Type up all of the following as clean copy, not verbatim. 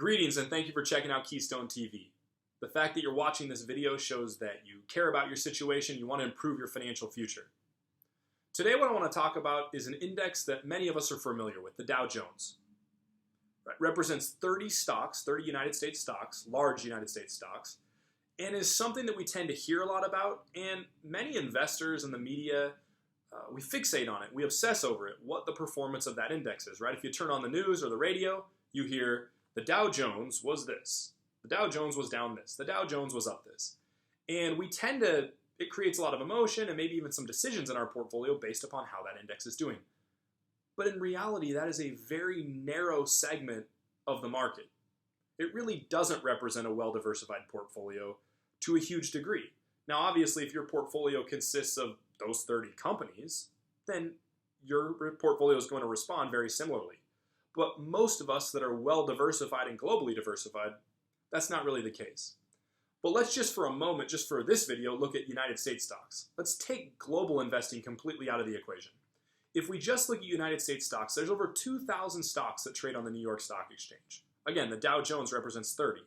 Greetings and thank you for checking out Keystone TV. The fact that you're watching this video shows that you care about your situation, you want to improve your financial future. Today what I want to talk about is an index that many of us are familiar with, the Dow Jones. It represents 30 stocks, 30 United States stocks, large United States stocks, and is something that we tend to hear a lot about, and many investors and the media, we fixate on it, we obsess over it, what the performance of that index is, right? If you turn on the news or the radio, you hear the Dow Jones was this, the Dow Jones was down this, the Dow Jones was up this. And we tend to, it creates a lot of emotion and maybe even some decisions in our portfolio based upon how that index is doing. But in reality, that is a very narrow segment of the market. It really doesn't represent a well-diversified portfolio to a huge degree. Now, obviously, if your portfolio consists of those 30 companies, then your portfolio is going to respond very similarly. But most of us that are well-diversified and globally diversified, that's not really the case. But let's just for a moment, just for this video, look at United States stocks. Let's take global investing completely out of the equation. If we just look at United States stocks, there's over 2,000 stocks that trade on the New York Stock Exchange. Again, the Dow Jones represents 30.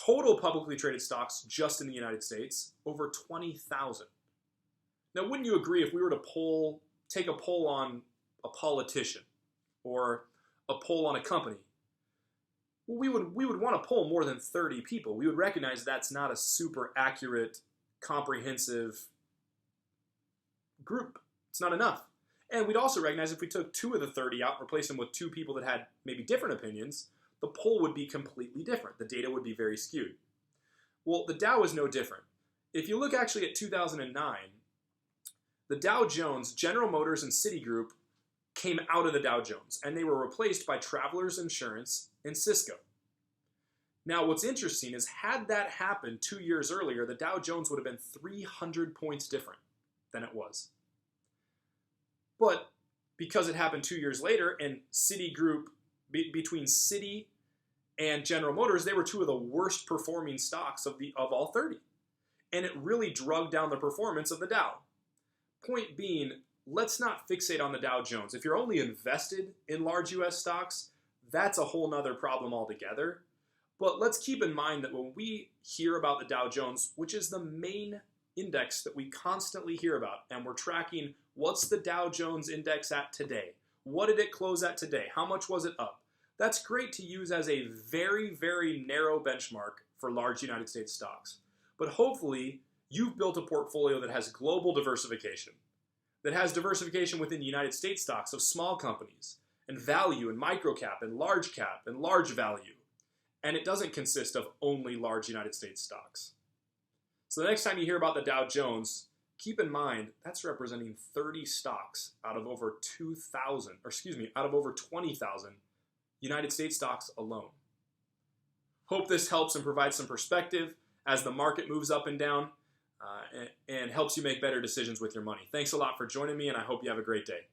Total publicly traded stocks just in the United States, over 20,000. Now, wouldn't you agree if we were to take a poll on a politician or a poll on a company? Well, we would want to poll more than 30 people. We would recognize that's not a super accurate, comprehensive group. It's not enough. And we'd also recognize if we took 2 of the 30 out and replaced them with 2 people that had maybe different opinions, the poll would be completely different. The data would be very skewed. Well, the Dow is no different. If you look actually at 2009, the Dow Jones, General Motors, and Citigroup came out of the Dow Jones, and they were replaced by Travelers Insurance and Cisco. Now, what's interesting is had that happened 2 years earlier, the Dow Jones would have been 300 points different than it was. But because it happened 2 years later, and Citigroup, between Citi and General Motors, they were 2 of the worst performing stocks of all 30. And it really drugged down the performance of the Dow. Point being, let's not fixate on the Dow Jones. If you're only invested in large US stocks, that's a whole nother problem altogether. But let's keep in mind that when we hear about the Dow Jones, which is the main index that we constantly hear about, and we're tracking what's the Dow Jones index at today? What did it close at today? How much was it up? That's great to use as a very, very narrow benchmark for large United States stocks. But hopefully, you've built a portfolio that has global diversification, that has diversification within the United States stocks of small companies, and value, and microcap, and large value. And it doesn't consist of only large United States stocks. So the next time you hear about the Dow Jones, keep in mind that's representing 30 stocks out of over 20,000 United States stocks alone. Hope this helps and provides some perspective as the market moves up and down and helps you make better decisions with your money. Thanks a lot for joining me, and I hope you have a great day.